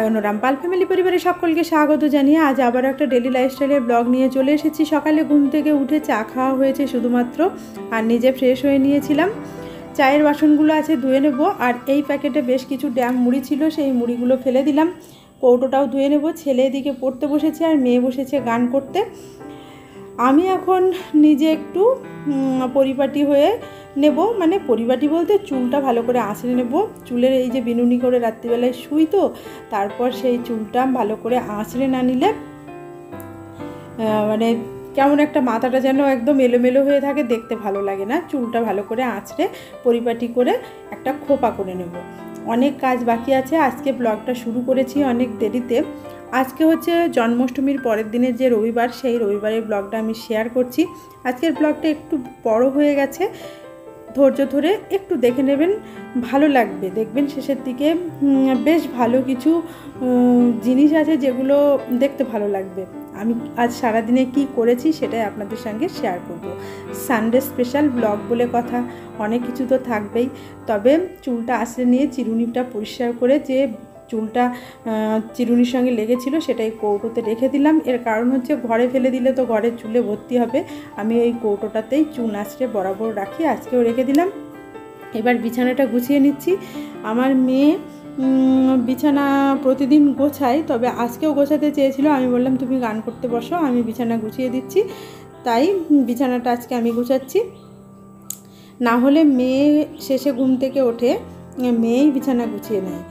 নয়নোরাম পাল family পরিবারের সকলকে স্বাগত জানিয়ে আজ আবার একটা ডেলি লাইফস্টাইলের ব্লগ নিয়ে চলে এসেছি। সকালে ঘুম থেকে উঠে চা খাওয়া হয়েছে শুধুমাত্র, আর নিজে ফ্রেশ হয়ে নিয়েছিলাম। চায়ের বাসনগুলো আছে ধুয়ে নেব, আর এই প্যাকেটে বেশ কিছু ড্যাম মুড়ি ছিল, সেই মুড়িগুলো ফেলে দিলাম। কৌটোটাও ধুয়ে নেব। ছেলে এদিকে পড়তে বসেছে আর মেয়ে বসেছে গান করতে। আমি এখন নিজে একটু পরিপাটি হয়ে নেব, মানে পরিপাটি বলতে চুলটা ভালো করে আঁচড়ে নেব। চুলের এই যে বিনুনি করে রাত্রিবেলায় শুই তো, তারপর সেই চুলটা ভালো করে আঁচড়ে না নিলে মানে কেমন একটা মাথাটা যেন একদম এলোমেলো হয়ে থাকে, দেখতে ভালো লাগে না। চুলটা ভালো করে আঁচড়ে পরিপাটি করে একটা খোপা করে নেব। অনেক কাজ বাকি আছে। আজকে ব্লগটা শুরু করেছি অনেক দেরিতে। আজকে হচ্ছে জন্মাষ্টমীর পরের দিনের যে রবিবার, সেই রবিবারের ব্লগটা আমি শেয়ার করছি। আজকের ব্লগটা একটু বড় হয়ে গেছে, ধৈর্য ধরে একটু দেখে নেবেন, ভালো লাগবে। দেখবেন শেষের দিকে বেশ ভালো কিছু জিনিস আছে যেগুলো দেখতে ভালো লাগবে। আমি আজ সারাদিনে কি করেছি সেটাই আপনাদের সঙ্গে শেয়ার করব। সানডে স্পেশাল ব্লগ বলে কথা, অনেক কিছু তো থাকবেই। তবে চুলটা আঁচড়ে নিয়ে চিরুনিটা পরিষ্কার করে যে চুলটা চিরুনির সঙ্গে লেগেছিল সেটাই কৌটোতে রেখে দিলাম। এর কারণ হচ্ছে ঘরে ফেলে দিলে তো ঘরের চুলে ভর্তি হবে। আমি এই কৌটোটাতেই চুল আঁচড়ে বরাবর রাখি, আজকেও রেখে দিলাম। এবার বিছানাটা গুছিয়ে নিচ্ছি। আমার মেয়ে বিছানা প্রতিদিন গোছায়, তবে আজকেও গোছাতে চেয়েছিল। আমি বললাম তুমি গান করতে বসো, আমি বিছানা গুছিয়ে দিচ্ছি। তাই বিছানাটা আজকে আমি গুছাচ্ছি। না হলে মেয়ে শেষে ঘুম থেকে ওঠে, মেয়েই বিছানা গুছিয়ে নেয়।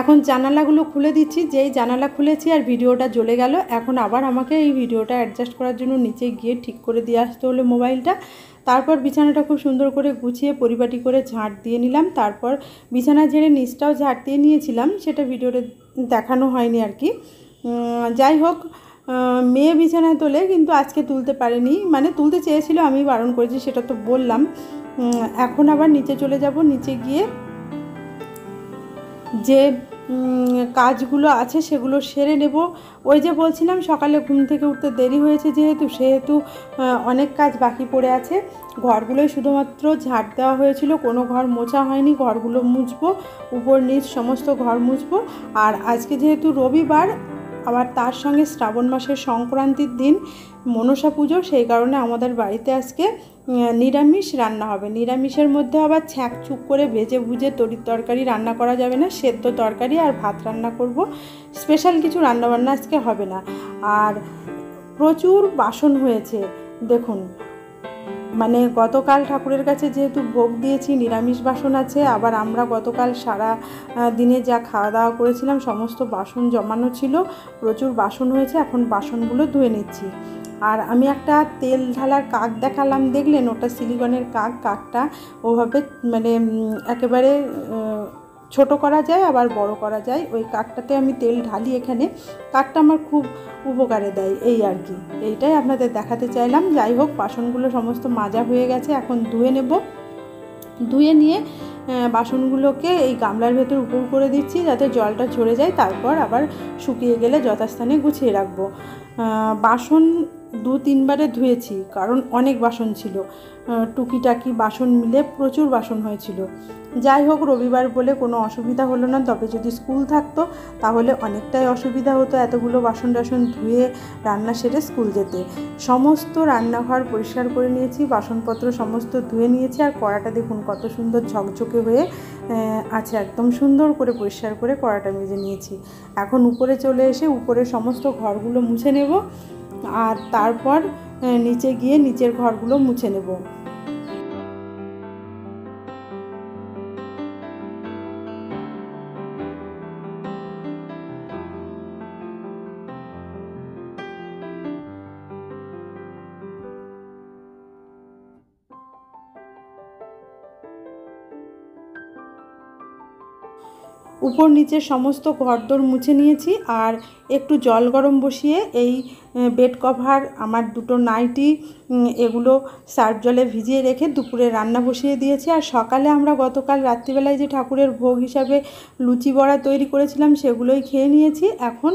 এখন জানালাগুলো খুলে দিচ্ছি। যেই জানালা খুলেছি আর ভিডিওটা জ্বলে গেল। এখন আবার আমাকে এই ভিডিওটা অ্যাডজাস্ট করার জন্য নিচে গিয়ে ঠিক করে দিয়ে আসতে হলো মোবাইলটা। তারপর বিছানাটা খুব সুন্দর করে গুছিয়ে পরিপাটি করে ঝাঁট দিয়ে নিলাম। তারপর বিছানা ঝেড়ে নিচটাও ঝাঁট দিয়ে নিয়েছিলাম, সেটা ভিডিওতে দেখানো হয়নি আর কি। যাই হোক, মেয়ে বিছানায় তোলে কিন্তু আজকে তুলতে পারেনি, মানে তুলতে চেয়েছিল, আমি বারণ করেছি, সেটা তো বললাম। এখন আবার নিচে চলে যাব। নিচে গিয়ে যে কাজগুলো আছে সেগুলো সেরে নেব। ওই যে বলছিলাম সকালে ঘুম থেকে উঠতে দেরি হয়েছে সেহেতু অনেক কাজ বাকি পড়ে আছে। ঘরগুলোই শুধুমাত্র ঝাড় দেওয়া হয়েছিল, কোনো ঘর মোছা হয়নি। ঘরগুলো মুছবো, উপর নিচ সমস্ত ঘর মুছবো। আর আজকে যেহেতু রবিবার, আবার তার সঙ্গে শ্রাবণ মাসের সংক্রান্তির দিন মনসা পুজো, সেই কারণে আমাদের বাড়িতে আজকে নিরামিষ রান্না হবে। নিরামিষের মধ্যে আবার ছ্যাঁকছুক করে ভেজে ভুজে তরকারি রান্না করা যাবে না, সেদ্ধ তরকারি আর ভাত রান্না করব। স্পেশাল কিছু রান্নাবান্না আজকে হবে না। আর প্রচুর বাসন হয়েছে দেখুন, মানে গতকাল ঠাকুরের কাছে যেহেতু ভোগ দিয়েছি, নিরামিষ বাসন আছে। আবার আমরা গতকাল সারা দিনে যা খাওয়া দাওয়া করেছিলাম সমস্ত বাসন জমানো ছিল, প্রচুর বাসন হয়েছে। এখন বাসনগুলো ধুয়ে নিচ্ছি। আর আমি একটা তেল ঢালার কাক দেখালাম, দেখলেন? ওটা সিলিকনের কাকটা ওভাবে মানে একেবারে ছোট করা যায় আবার বড় করা যায়। ওই কাকটাতে আমি তেল ঢালি এখানে। কাকটা আমার খুব উপকারে দেয়, এই আর কি। এইটাই আপনাদের দেখাতে চাইলাম। যাই হোক, বাসনগুলো সমস্ত মাজা হয়ে গেছে, এখন ধুয়ে নেব। ধুয়ে নিয়ে বাসনগুলোকে এই গামলার ভেতর উপর করে দিচ্ছি যাতে জলটা ঝরে যায়। তারপর আবার শুকিয়ে গেলে যথাস্থানে গুছিয়ে রাখবো। বাসন 2-3 বারে ধুয়েছি, কারণ অনেক বাসন ছিল, টুকিটাকি বাসন মিলে প্রচুর বাসন হয়েছিল। যাই হোক, রবিবার বলে কোনো অসুবিধা হলো না। তবে যদি স্কুল থাকতো তাহলে অনেকটাই অসুবিধা হতো, এতগুলো বাসন টাসন ধুয়ে রান্না সেরে স্কুল যেতে। সমস্ত রান্নাঘর পরিষ্কার করে নিয়েছি, বাসনপত্র সমস্ত ধুয়ে নিয়েছি। আর কড়াটা দেখুন কত সুন্দর ঝকঝকে হয়ে আছে, একদম সুন্দর করে পরিষ্কার করে কড়াটা মেজে নিয়েছি। এখন উপরে চলে এসে উপরে সমস্ত ঘরগুলো মুছে নেব, আর তারপর নিচে গিয়ে নিচের ঘরগুলো মুছে নেব। উপর নিচে সমস্ত ঘরদোর মুছে নিয়েছি। আর একটু জল গরম বসিয়ে এই বেড কভার, আমার দুটো নাইটি, এগুলো সার্ফ জলে ভিজিয়ে রেখে দুপুরে রান্না বসিয়ে দিয়েছি। আর সকালে আমরা গতকাল রাত্রিবেলায় যে ঠাকুরের ভোগ হিসাবে লুচি বড়া তৈরি করেছিলাম সেগুলোই খেয়ে নিয়েছি। এখন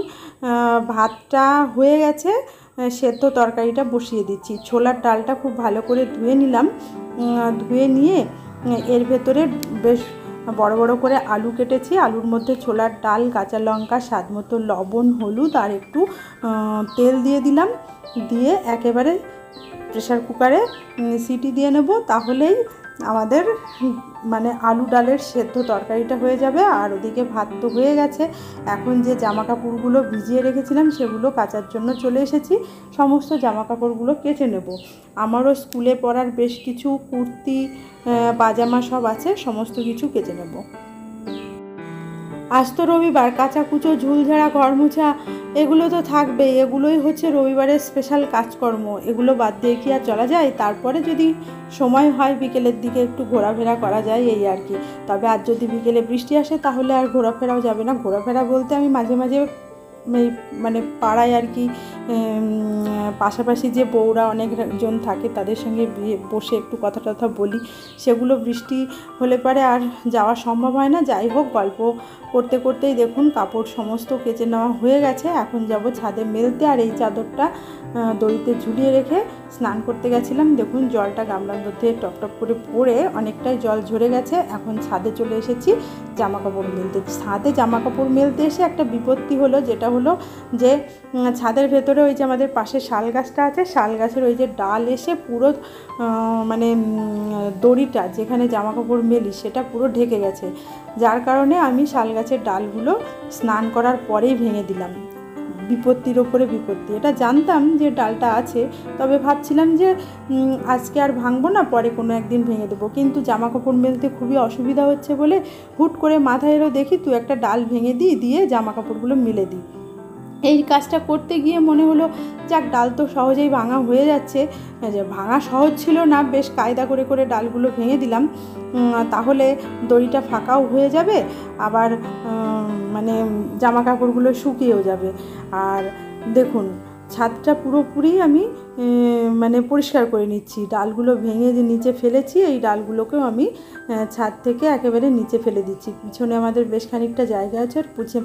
ভাতটা হয়ে গেছে, সেদ্ধ তরকারিটা বসিয়ে দিচ্ছি। ছোলার ডালটা খুব ভালো করে ধুয়ে নিলাম। ধুয়ে নিয়ে এর ভেতরে বেশ বড় বড় করে আলু কেটেছি। আলুর মধ্যে ছোলার ডাল, কাঁচা লঙ্কা, স্বাদ মতো লবণ, হলুদ আর একটু তেল দিয়ে দিলাম। দিয়ে একেবারে প্রেসার কুকারে সিটি দিয়ে নেব, তাহলেই আমাদের মানে আলু ডালের সেদ্ধ তরকারিটা হয়ে যাবে। আর ওদিকে ভাত তো হয়ে গেছে। এখন যে জামা কাপড়গুলো ভিজিয়ে রেখেছিলাম সেগুলো কাচার জন্য চলে এসেছি। সমস্ত জামা কাপড়গুলো কেচে নেব। আমারও স্কুলে পরার বেশ কিছু কুর্তি, পাজামা সব আছে, সমস্ত কিছু কেচে নেব। আজ তো রবিবার, কাঁচা কুচো, ঝুলঝাড়া, ঘর মোছা এগুলো তো থাকবেই। এগুলোই হচ্ছে রবিবারের স্পেশাল কাজকর্ম। এগুলো বাদ দিয়ে কি আর চলা যায়? তারপরে যদি সময় হয় বিকেলের দিকে একটু ঘোরাফেরা করা যায়, এই আর কি। তবে আজ যদি বিকেলে বৃষ্টি আসে তাহলে আর ঘোরাফেরাও যাবে না। ঘোরাফেরা বলতে আমি মাঝে মাঝে মানে পাড়ায় আর কি পাশাপাশি যে বউরা অনেকজন থাকে তাদের সঙ্গে বসে একটু কথা টথা বলি, সেগুলো বৃষ্টি হলে পরে আর যাওয়া সম্ভব হয় না। যাই হোক, গল্প করতে করতেই দেখুন কাপড় সমস্ত কেচে নেওয়া হয়ে গেছে। এখন যাব ছাদে মেলতে। আর এই চাদরটা দড়িতে ঝুলিয়ে রেখে স্নান করতে গেছিলাম। দেখুন জলটা গামলার মধ্যে টপটপ করে পড়ে অনেকটাই জল ঝরে গেছে। এখন ছাদে চলে এসেছি জামা কাপড় মেলতে। ছাদে জামা কাপড় মেলতে এসে একটা বিপত্তি হলো, যেটা হলো যে ছাদের ভেতরে ওই যে আমাদের পাশে শাল গাছটা আছে, শাল গাছের ওই যে ডাল এসে পুরো মানে দড়িটা যেখানে জামা কাপড় মেলি সেটা পুরো ঢেকে গেছে। যার কারণে আমি শাল গাছের ডালগুলো স্নান করার পরেই ভেঙে দিলাম। বিপত্তির ওপরে বিপত্তি। এটা জানতাম যে ডালটা আছে, তবে ভাবছিলাম যে আজকে আর ভাঙবো না, পরে কোনো একদিন ভেঙে দেবো। কিন্তু জামা কাপড় মেলতে খুবই অসুবিধা হচ্ছে বলে হুট করে মাথায় এলো, দেখি তুই একটা ডাল ভেঙে দিয়ে জামা কাপড়গুলো মেলে দিই। এই কাজটা করতে গিয়ে মনে হলো যাক, ডাল তো সহজেই ভাঙা হয়ে যাচ্ছে। যে ভাঙা সহজ ছিল না, বেশ কায়দা করে করে ডালগুলো ভেঙে দিলাম, তাহলে দড়িটা ফাঁকাও হয়ে যাবে, আবার মানে জামা কাপড়গুলো শুকিয়েও যাবে। আর দেখুন ছাদটা পুরোপুরি আমি মানে পরিষ্কার করে নিচ্ছি। ডালগুলো ভেঙে যে নিচে ফেলেছি, এই ডালগুলোকেও আমি ছাদ থেকে একেবারে নিচে ফেলে দিচ্ছি। পিছনে আমাদের বেশ খানিকটা জায়গা আছে,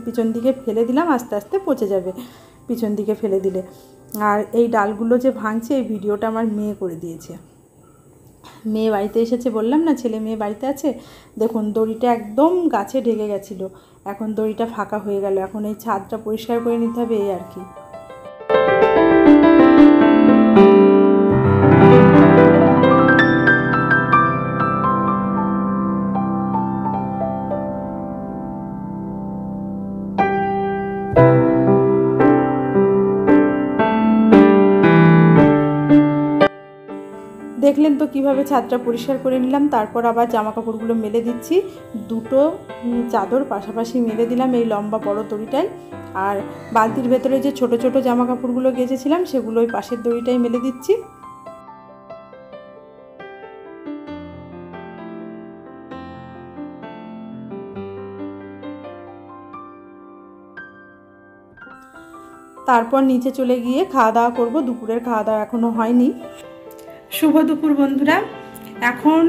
পিছন দিকে ফেলে দিলাম, আস্তে আস্তে পচে যাবে পিছন দিকে ফেলে দিলে। আর এই ডালগুলো যে ভাঙছে এই ভিডিওটা আমার মেয়ে করে দিয়েছে। মেয়ে বাড়িতে এসেছে, বললাম না ছেলে মেয়ে বাড়িতে আছে। দেখুন দড়িটা একদম গাছে ঢেকে গেছিলো, এখন দড়িটা ফাঁকা হয়ে গেল। এখন এই ছাদটা পরিষ্কার করে নিতে হবে, এই আর কি। দেখলেন তো কিভাবে ছাদটা পরিষ্কার করে নিলাম। তারপর আবার জামা কাপড়গুলো মেলে দিচ্ছি। দুটো চাদর পাশাপাশি মেলে দিলাম এই লম্বা বড় দড়িটায়। আর বালতির ভেতরে যে ছোট ছোট জামা কাপড়গুলো গেঁচেছিলাম সেগুলো ওই পাশের দড়িটাই মেলে দিচ্ছি। তারপর নিচে চলে গিয়ে খাওয়া দাওয়া করবো। দুপুরের খাওয়া দাওয়া এখনও হয়নি। শুভ দুপুর বন্ধুরা। এখন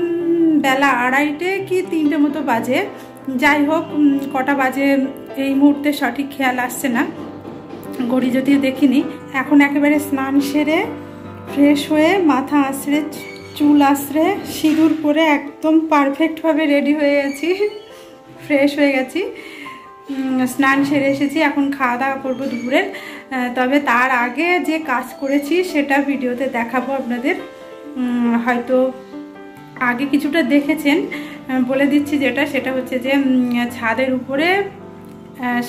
বেলা 2:30 কি 3টে মতো বাজে। যাই হোক, কটা বাজে এই মুহূর্তে সঠিক খেয়াল আসছে না, ঘড়ি যদিও দেখিনি। এখন একেবারে স্নান সেরে ফ্রেশ হয়ে মাথা আঁচড়ে চুল আঁচড়ে সিঁদুর পরে একদম পারফেক্টভাবে রেডি হয়ে গেছি, ফ্রেশ হয়ে গেছি, স্নান সেরে এসেছি। এখন খাওয়া দাওয়া করবো দুপুরের। তবে তার আগে যে কাজ করেছি সেটা ভিডিওতে দেখাবো আপনাদের। হয়তো আগে কিছুটা দেখেছেন, বলে দিচ্ছি যেটা, সেটা হচ্ছে যে ছাদের উপরে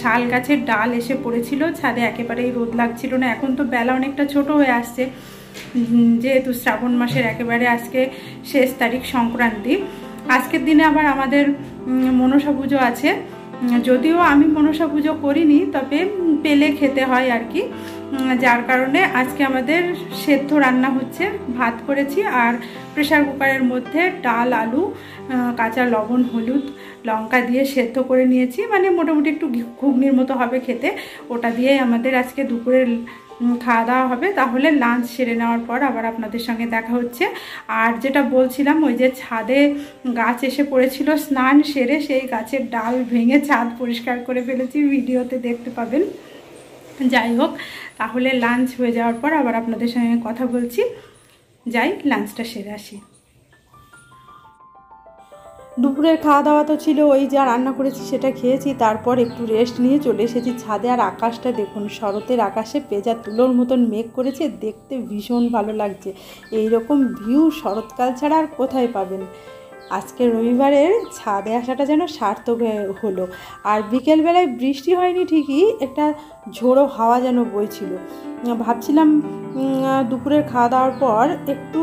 শাল গাছের ডাল এসে পড়েছিল। ছাদে একেবারেই রোদ লাগছিল না। এখন তো বেলা অনেকটা ছোট হয়ে আসছে, যেহেতু শ্রাবণ মাসের একেবারে আজকে শেষ তারিখ, সংক্রান্তি। আজকের দিনে আবার আমাদের মনসা পুজো আছে। যদিও আমি মনসা পুজো করিনি, তবে পেলে খেতে হয় আর কি। যার কারণে আজকে আমাদের সেদ্ধ রান্না হচ্ছে। ভাত করেছি আর প্রেসার কুকারের মধ্যে ডাল, আলু, কাঁচা লবণ, হলুদ, লঙ্কা দিয়ে সেদ্ধ করে নিয়েছি, মানে মোটামুটি একটু ঘুগনির মতো হবে খেতে। ওটা দিয়েই আমাদের আজকে দুপুরের খাওয়া দাওয়া হবে। তাহলে লাঞ্চ সেরে নেওয়ার পর আবার আপনাদের সঙ্গে দেখা হচ্ছে। আর যেটা বলছিলাম, ওই যে ছাদে গাছ এসে পড়েছিল, স্নান সেরে সেই গাছের ডাল ভেঙে ছাদ পরিষ্কার করে ফেলেছি, ভিডিওতে দেখতে পাবেন। যাই হোক, তাহলে লাঞ্চ হয়ে যাওয়ার পর আবার আপনাদের সঙ্গে কথা বলছি। যাই লাঞ্চটা সেরে আসি। দুপুরের খাওয়া দাওয়া তো ছিল, ওই যা রান্না করেছি সেটা খেয়েছি, তারপর একটু রেস্ট নিয়ে চলে এসেছি ছাদে। আর আকাশটা দেখুন, শরতের আকাশে পেঁজা তুলোর মতন মেঘ করেছে, দেখতে ভীষণ ভালো লাগছে। এই রকম ভিউ শরৎকাল ছাড়া আর কোথায় পাবেন। আজকে রবিবারের ছাদে আসাটা যেন সার্থক হলো। আর বিকেলবেলায় বৃষ্টি হয়নি ঠিকই, একটা ঝোড়ো হাওয়া যেন বইছিল। ভাবছিলাম দুপুরের খাওয়া দাওয়ার পর একটু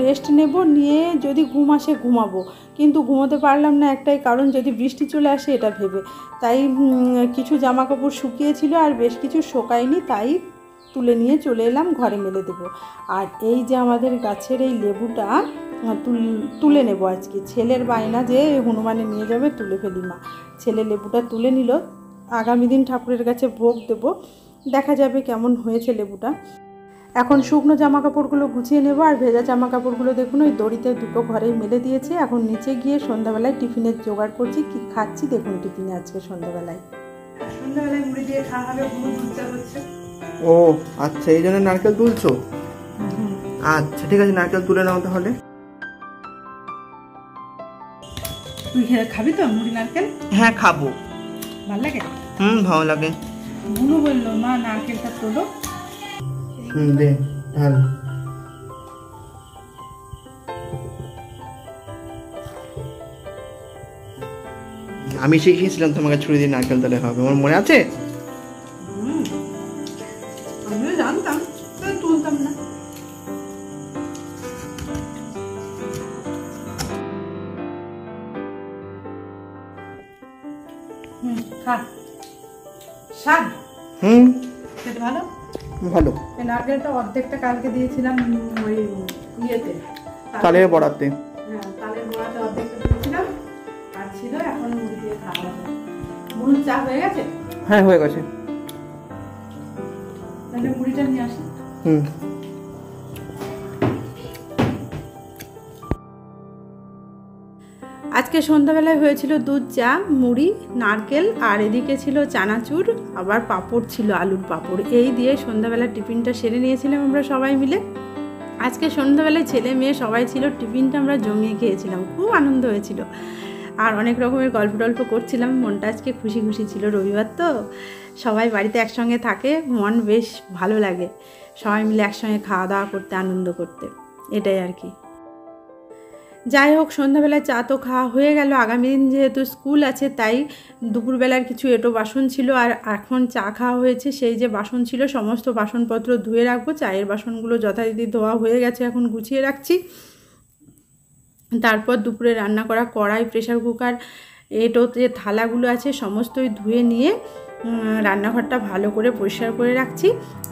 রেস্ট নেব, নিয়ে যদি ঘুম আসে ঘুমাবো, কিন্তু ঘুমোতে পারলাম না একটাই কারণ, যদি বৃষ্টি চলে আসে এটা ভেবে। তাই কিছু জামা কাপড় শুকিয়েছিল আর বেশ কিছু শোকায়নি, তাই তুলে নিয়ে চলে এলাম ঘরে মেলে দেবো। আর এই যে আমাদের গাছের এই লেবুটা তুলে নেব আজকে। ছেলের বায়না যে হনুমানে নিয়ে যাবে, তুলে ফেলি মা। ছেলে লেবুটা তুলে নিল, আগামী দিন ঠাকুরের কাছে ভোগ দেব, দেখা যাবে কেমন হয়েছে লেবুটা। এখন শুকনো জামা কাপড়গুলো গুছিয়ে নেব, আর ভেজা জামা কাপড়গুলো দেখুন ওই দড়িতে দুটো ঘরেই মেলে দিয়েছে। এখন নিচে গিয়ে সন্ধ্যাবেলায় টিফিনের জোগাড় করছি। কি খাচ্ছি দেখুন টিফিনে আজকে সন্ধ্যাবেলায় মুড়ি দিয়ে খাওয়া হবে। ও আচ্ছা, এই জন্য নারকেল তুলছো? আচ্ছা ঠিক আছে, নারকেল তুলে নাও তাহলে। তুই খাবি তো মুড়ি নারকেল? হ্যাঁ খাবো। ভালো লাগে? ভালো লাগে। বুনু বললো মা নারকেলটা তোলো। দে ঢাল। আমি শিখিয়েছিলাম তোমাকে ছুরি দিয়ে নারকেল তালে হবে, আমার মনে আছে? আমিও জানতাম, তুলতাম না। খা, স্বাদ খেতে ভালো। ভালো। নারকেলটা অর্ধেকটা কালকে দিয়েছিলাম ওই ইয়েতে, তালের বড়াতে। হ্যাঁ, তালের বড়াতে অর্ধেকটা দিয়েছিলাম, আর ছিল এখন মুড়ি দিয়ে খাওয়া হবে। মুড়ির চা হয়ে গেছে? হ্যাঁ হয়ে গেছে। তাহলে মুড়িটা নিয়ে আসি। আজকে সন্ধ্যাবেলায় হয়েছিল দুধ চা, মুড়ি, নারকেল, আর এদিকে ছিল চানাচুর, আবার পাঁপড় ছিল, আলুর পাঁপড়। এই দিয়ে সন্ধ্যাবেলা টিফিনটা সেরে নিয়েছিলাম আমরা সবাই মিলে। আজকে সন্ধ্যাবেলায় ছেলে মেয়ে সবাই ছিল, টিফিনটা আমরা জমিয়ে খেয়েছিলাম, খুব আনন্দ হয়েছিল। আর অনেক রকমের গল্প টল্প করছিলাম, মনটা আজকে খুশি খুশি ছিল। রবিবার তো সবাই বাড়িতে একসঙ্গে থাকে, মন বেশ ভালো লাগে সবাই মিলে একসঙ্গে খাওয়া দাওয়া করতে, আনন্দ করতে, এটাই আর কি। যাই হোক, সন্ধ্যাবেলায় চা তো খাওয়া হয়ে গেল। আগামী দিন যেহেতু স্কুল আছে, তাই দুপুরবেলার কিছু এঁটো বাসন ছিল, আর এখন চা খাওয়া হয়েছে। সেই যে বাসন ছিল সমস্ত বাসনপত্র ধুয়ে রাখবো। চায়ের বাসনগুলো যথারীতি ধোয়া হয়ে গেছে, এখন গুছিয়ে রাখছি। তারপর দুপুরে রান্না করা কড়াই, প্রেসার কুকার, এঁটোতে যে থালাগুলো আছে সমস্তই ধুয়ে নিয়ে রান্নাঘরটা ভালো করে পরিষ্কার করে রাখছি।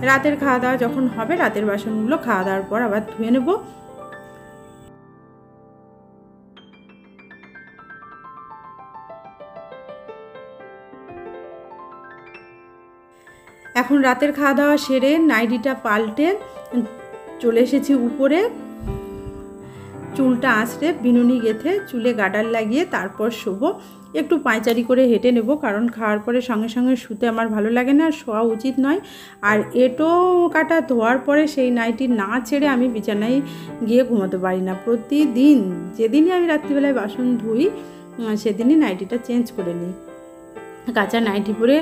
রাতের খাওয়া দাওয়া যখন হবে, রাতের বাসনগুলো খাওয়া দাওয়ার পর আবার ধুয়ে নেব। এখন রাতের খাওয়া দাওয়া সেরে নাইটিটা পাল্টে চলে এসেছি উপরে। চুলটা আঁচড়ে বিনুনি গেঁথে চুলে গার্ডার লাগিয়ে তারপর শোবো। একটু পায়চারি করে হেঁটে নেব, কারণ খাওয়ার পরে সঙ্গে সঙ্গে শুতে আমার ভালো লাগে না, শোয়া উচিত নয়। আর এঁটো কাটা ধোয়ার পরে সেই নাইটি না ছেড়ে আমি বিছানায় গিয়ে ঘুমাতে পারি না। প্রতিদিন যেদিনই আমি রাত্রিবেলায় বাসন ধুই, সেদিনই নাইটিটা চেঞ্জ করে নিই। কাঁচা নাইটি পরে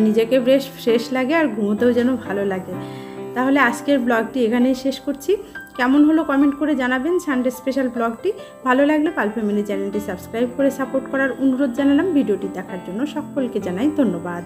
নিজেকে বেশ ফ্রেশ লাগে, আর ঘুমোতেও যেন ভালো লাগে। তাহলে আজকের ব্লগটি এখানেই শেষ করছি। কেমন হলো কমেন্ট করে জানাবেন। সানডে স্পেশাল ব্লগটি ভালো লাগলে পাল ফ্যামিলি চ্যানেলটি সাবস্ক্রাইব করে সাপোর্ট করার অনুরোধ জানালাম। ভিডিওটি দেখার জন্য সকলকে জানাই ধন্যবাদ।